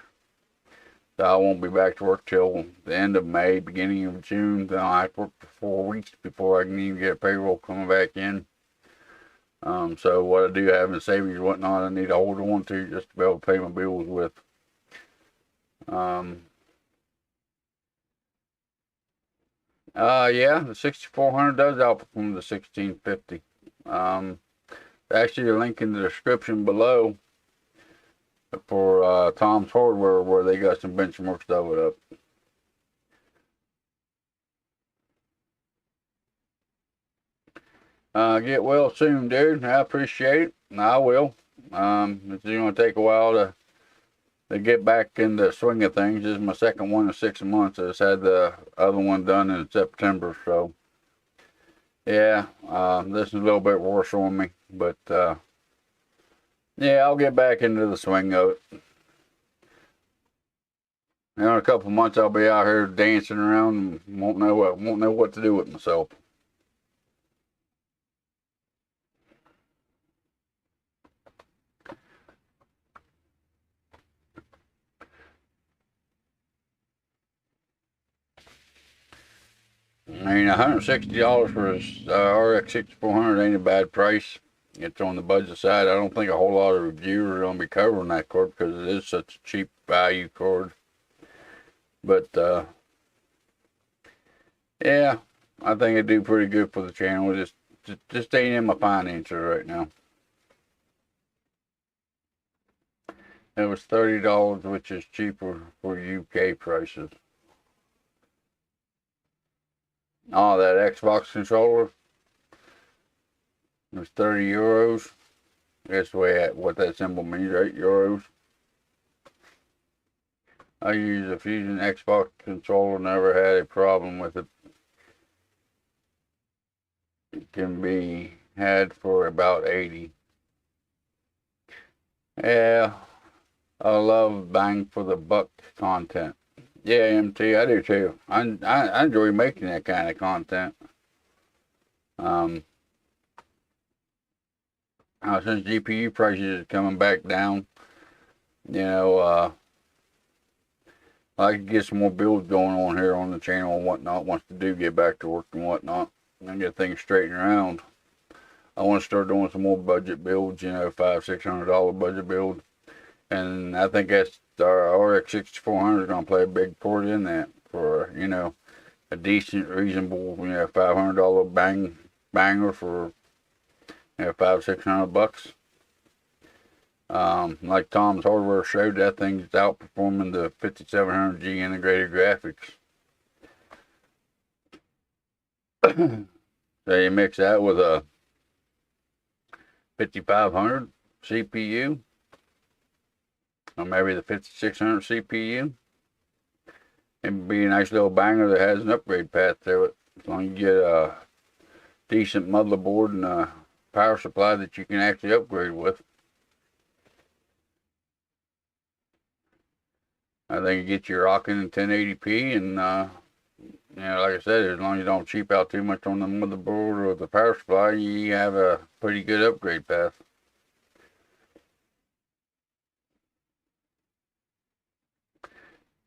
So I won't be back to work till the end of May, beginning of June. Then I have to work for 4 weeks before I can even get a payroll coming back in. So what I do have in savings and whatnot, I need to hold on to just to be able to pay my bills with. Yeah, the 6400 does outperform the 1650. Actually, a link in the description below for Tom's Hardware where they got some benchmarks of it up. Get well soon, dude. I appreciate it. I will. It's going to take a while to get back in the swing of things. This is my second one in 6 months. I just had the other one done in September, so yeah, this is a little bit worse on me, but yeah, I'll get back into the swing of it. In a couple of months, I'll be out here dancing around and won't know what to do with myself. I mean, $160 for a RX6400 ain't a bad price. It's on the budget side. I don't think a whole lot of reviewers are going to be covering that card because it is such a cheap value card. But, yeah, I think it'd do pretty good for the channel. Just ain't in my finances right now. It was $30, which is cheaper for UK prices. Oh, that Xbox controller was 30 euros. That's the way what that symbol means, 8 euros. I use a Fusion Xbox controller, never had a problem with it. It can be had for about 80. Yeah, I love bang for the buck content. Yeah, MT, I do too. I enjoy making that kind of content. Since GPU prices are coming back down, you know, I could get some more builds going on here on the channel and whatnot once I do get back to work and whatnot and get things straightened around. I want to start doing some more budget builds, you know, $500-600 budget build. And I think that's our RX6400 is going to play a big part in that for, you know, a decent, reasonable, you know, $500 banger for, you know, $500-600. Like Tom's Hardware showed, that thing's outperforming the 5700G integrated graphics. So you mix that with a 5500 CPU, or maybe the 5600 CPU. It'd be a nice little banger that has an upgrade path to it. As long as you get a decent motherboard and a power supply that you can actually upgrade with. I think you get your rocking in 1080p, and you know, like I said, as long as you don't cheap out too much on the motherboard or the power supply, you have a pretty good upgrade path.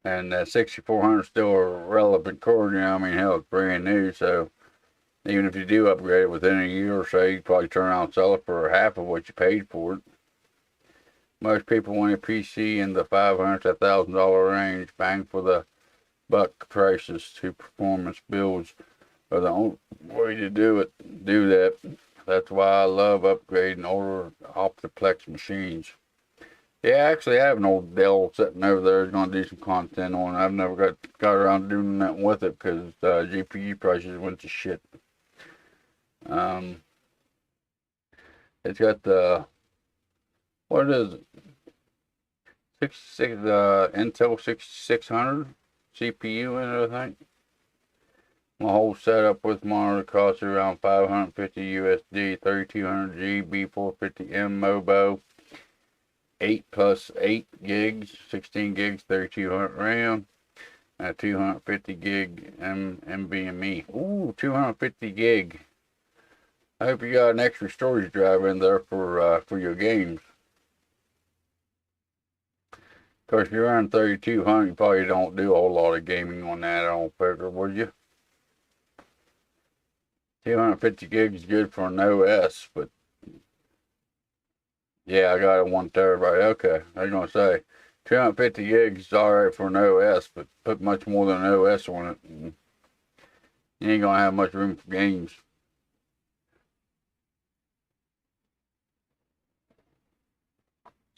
And that 6400 is still a relevant card, you know, I mean, hell, it's brand new, so even if you do upgrade it within a year or so, you can probably turn around and sell it for half of what you paid for it. Most people want a PC in the $500 to $1,000 range. Bang for the buck prices to performance builds are the only way to do that. That's why I love upgrading older Optiplex machines. Yeah, I actually have an old Dell sitting over there. It's going to do some content on it. I've never got around to doing that with it because GPU prices went to shit. It's got the, what is it? Intel 6600 CPU in it, I think. My whole setup with monitor costs around 550 USD, 3200G, B450M MOBO, 8 plus 8 gigs, 16 gigs, 3200 RAM, and 250 gig NVMe. Ooh, 250 gig. I hope you got an extra storage drive in there for your games. Of course, you're on 3200, you probably don't do a whole lot of gaming on that, I don't figure, would you? 250 gigs is good for an OS, but yeah, I got a 1 terabyte. Okay, I was gonna say 250 gigs is alright for an OS, but put much more than an OS on it, and you ain't gonna have much room for games.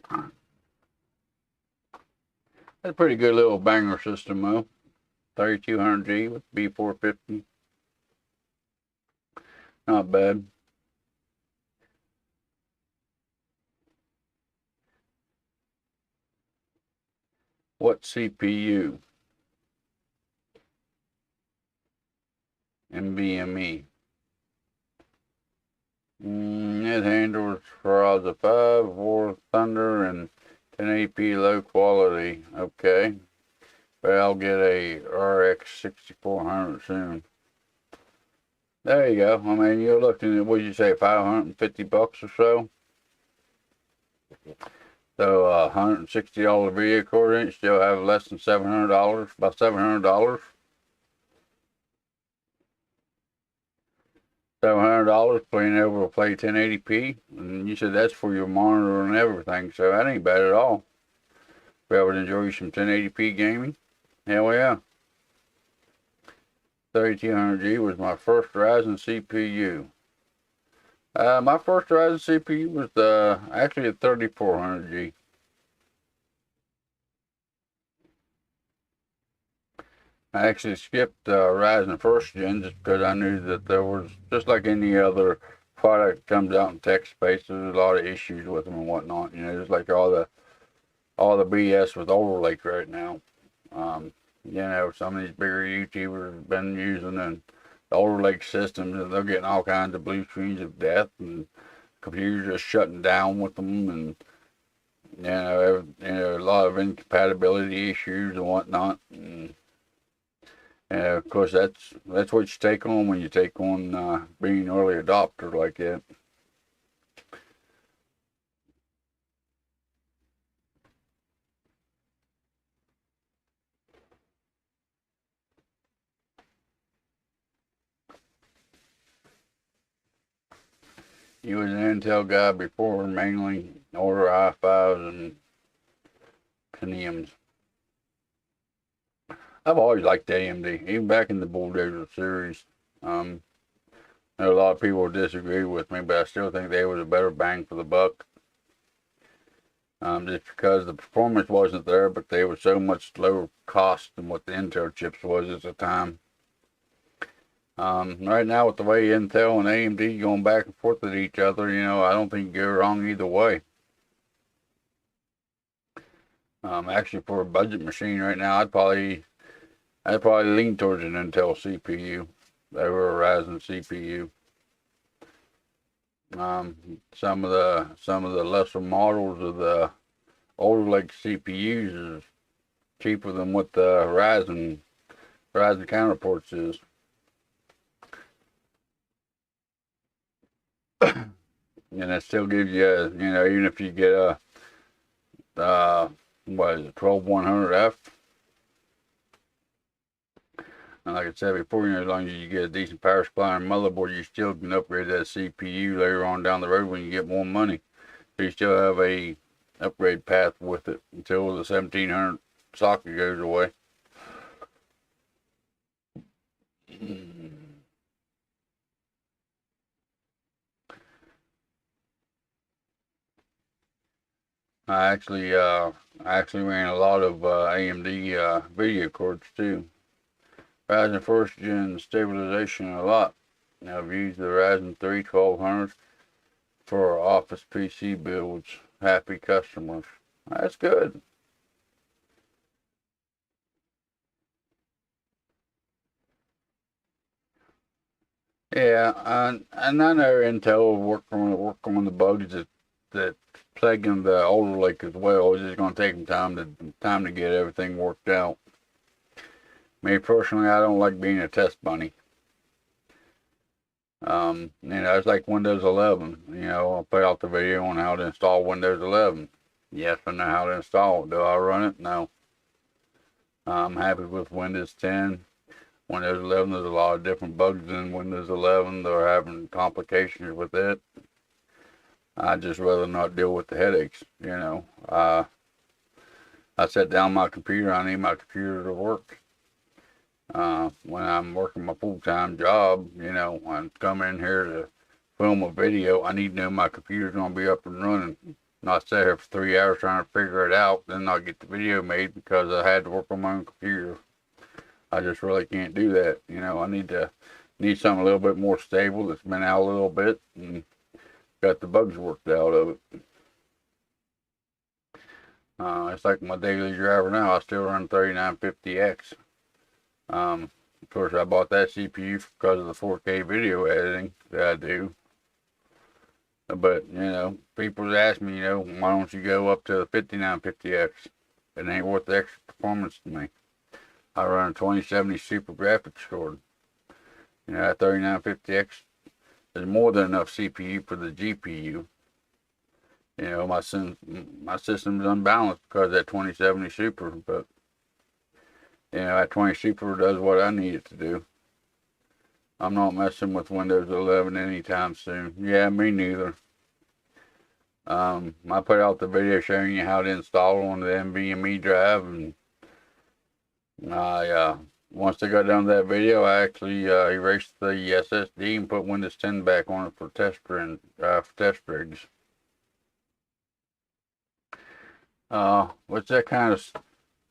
That's a pretty good little banger system, though. 3200G with B450. Not bad. What CPU? NVMe. It handles Rx 5, War Thunder, and 1080p low quality. Okay. But I'll get a RX6400 soon. There you go. I mean, you're looking at, what did you say, 550 bucks or so? So, $160 video card, you still have less than $700, about $700. $700 playing over a play 1080p, and you said that's for your monitor and everything, so that ain't bad at all. Be able to enjoy some 1080p gaming. Hell yeah. 3200G was my first Ryzen CPU. My first Ryzen CPU was actually a 3400G. I actually skipped Ryzen first gen just because I knew that there was, just like any other product that comes out in tech space, there's a lot of issues with them and whatnot. You know, just like all the BS with Overlake right now. You know, some of these bigger YouTubers have been using and the Overlake systems, and they're getting all kinds of blue screens of death, and computers just shutting down with them, and a lot of incompatibility issues and whatnot. And of course, that's what you take on when you take on being an early adopter like that. You was an Intel guy before, mainly order i5s and Pentiums. I've always liked AMD, even back in the Bulldozer series. I know a lot of people disagree with me, but I still think they was a better bang for the buck. Just because the performance wasn't there, but they were so much lower cost than what the Intel chips was at the time. Right now, with the way Intel and AMD going back and forth with each other, you know, I don't think you go wrong either way. Actually, for a budget machine right now, I'd probably lean towards an Intel CPU over a Ryzen CPU. Some of the lesser models of the older like CPUs is cheaper than what the Ryzen counterparts is. And that still gives you, you know, even if you get a, what is it, 12100F. And like I said before, you know, as long as you get a decent power supply and motherboard, you still can upgrade that CPU later on down the road when you get more money. So you still have a upgrade path with it until the 1700 socket goes away. I actually ran a lot of AMD video cards too. Ryzen first gen stabilization a lot. I've used the Ryzen 3 1200 for office PC builds. Happy customers. That's good. Yeah, and I know Intel will work on the bugs that plaguing the older Lake as well. It's just going to take them time to get everything worked out. Me personally, I don't like being a test bunny. It's like Windows 11. I'll put out the video on how to install Windows 11. Yes, I know how to install it. Do I run it? No. I'm happy with Windows 10. Windows 11, there's a lot of different bugs in Windows 11. They're having complications with it. I just rather not deal with the headaches. I set down my computer. I need my computer to work. When I'm working my full-time job, I'm coming in here to film a video, I need to know my computer's going to be up and running. Not sit here for 3 hours trying to figure it out, then not get the video made because I had to work on my own computer. I just really can't do that. I need something a little bit more stable that's been out a little bit and got the bugs worked out of it. It's like my daily driver now. I still run 3950X. Of course, I bought that CPU because of the 4K video editing that I do. But, people ask me, why don't you go up to the 5950X? It ain't worth the extra performance to me. I run a 2070 Super graphics card. That 3950X is more than enough CPU for the GPU. My system's unbalanced because of that 2070 Super, but that 20 Super does what I need it to do. I'm not messing with Windows 11 anytime soon. Yeah, me neither. I put out the video showing you how to install it on the NVMe drive, and once I got done with that video, I actually erased the SSD and put Windows 10 back on it for test rigs. Which that kind of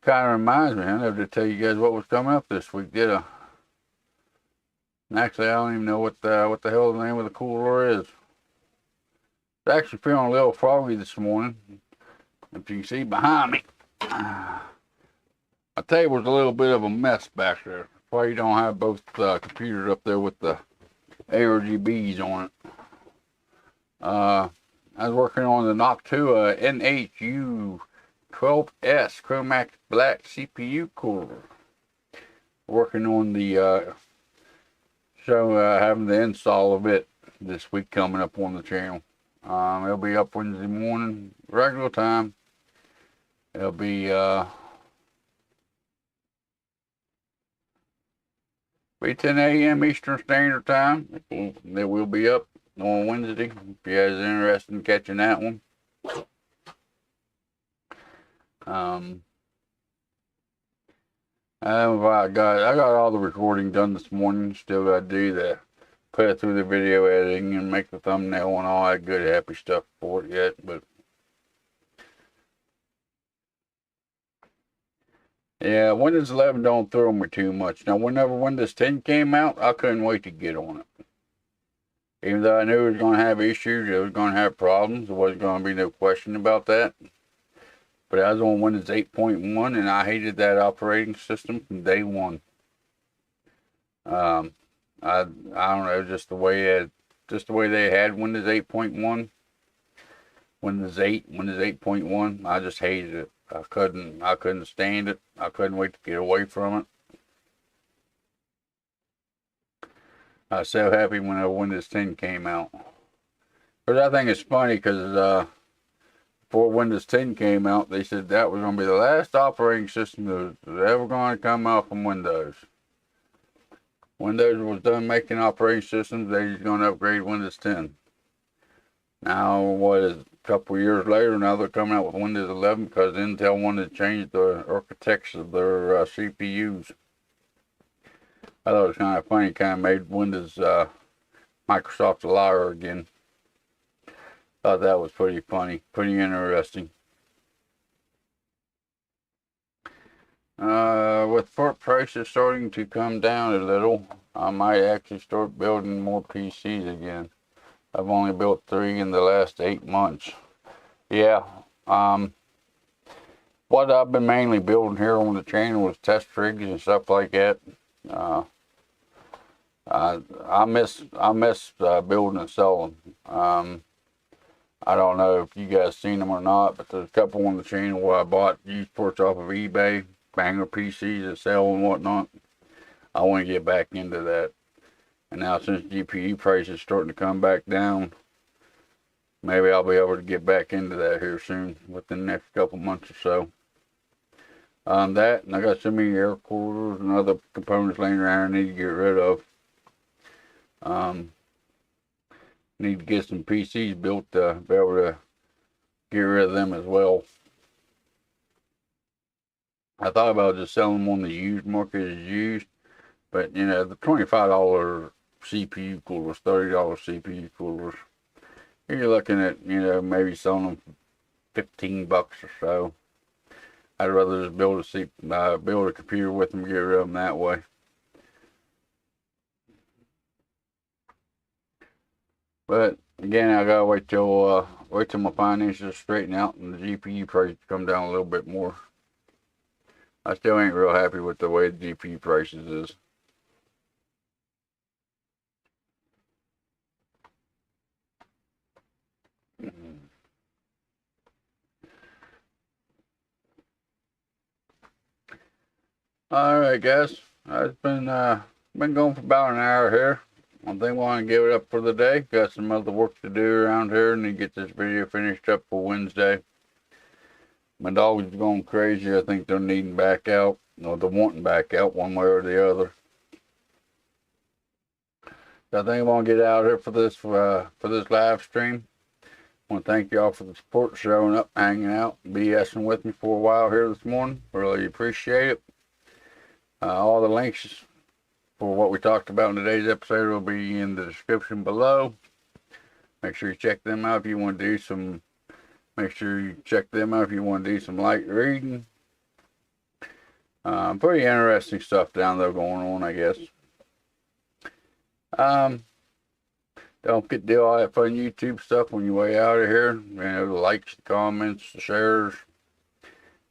reminds me. I never did tell you guys what was coming up this week, did I? Actually, I don't even know what the hell the name of the cooler is. It's actually feeling a little froggy this morning. If you can see behind me, my table's a little bit of a mess back there. That's why you don't have both computers up there with the ARGBs on it. I was working on the Noctua NHU12S Chromax Black CPU cooler. Working on the having the install of it this week coming up on the channel. It'll be up Wednesday morning, regular time. It'll be 10 a.m. Eastern Standard Time. It will be up on Wednesday. If you guys are interested in catching that one. I got all the recording done this morning. Still got to do that. Put it through the video editing and make the thumbnail and all that good happy stuff for it yet, but yeah, Windows 11 don't throw me too much. Now, whenever Windows 10 came out, I couldn't wait to get on it. Even though I knew it was going to have issues, it was going to have problems, there wasn't going to be no question about that. But I was on Windows 8.1 and I hated that operating system from day one. I don't know, just the way they had Windows 8.1, Windows 8, Windows 8.1. I just hated it. I couldn't stand it. I couldn't wait to get away from it. I was so happy when Windows 10 came out. But I think it's funny because before Windows 10 came out, they said that was going to be the last operating system that was ever going to come out from Windows. Windows was done making operating systems. They was going to upgrade Windows 10. Now, a couple years later, now they're coming out with Windows 11 because Intel wanted to change the architecture of their CPUs. I thought it was kind of funny. Kind of made Microsoft a liar again. Thought that was pretty funny, pretty interesting. With part prices starting to come down a little, I might actually start building more PCs again. I've only built 3 in the last 8 months. Yeah, what I've been mainly building here on the channel is test rigs and stuff like that. I miss building and selling. I don't know if you guys seen them or not, but there's a couple on the channel where I bought used parts off of eBay, banger PCs that sell and whatnot. I want to get back into that. And now since GPU prices starting to come back down, maybe I'll be able to get back into that here soon, within the next couple months or so. That, and I got so many air coolers and other components laying around I need to get rid of. Need to get some PCs built to be able to get rid of them as well. I thought about just selling them on the used market as used, but you know, the $25 CPU coolers, $30 CPU coolers, you're looking at, you know, maybe selling them for $15 or so. I'd rather just build a computer with them, get rid of them that way. But again, I gotta wait till my finances straighten out and the GPU price come down a little bit more. I still ain't real happy with the way the GPU prices is. All right, guys. It's been going for about an hour here. I think I want to give it up for the day. Got some other work to do around here, and to get this video finished up for Wednesday. My dog is going crazy. I think they're needing back out, or they're wanting back out one way or the other. So I think I'm gonna get out here for this live stream. I want to thank y'all for the support, showing up, hanging out, BSing with me for a while here this morning. Really appreciate it. All the links for what we talked about in today's episode will be in the description below. Make sure you check them out if you want to do some. Make sure you check them out if you want to do some light reading. Pretty interesting stuff down there going on, I guess. Don't forget to do all that fun YouTube stuff on your way out of here. You know, the likes, the comments, the shares.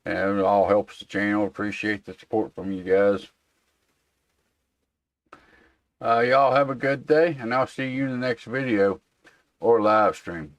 And it all helps the channel. Appreciate the support from you guys. Y'all have a good day, and I'll see you in the next video or live stream.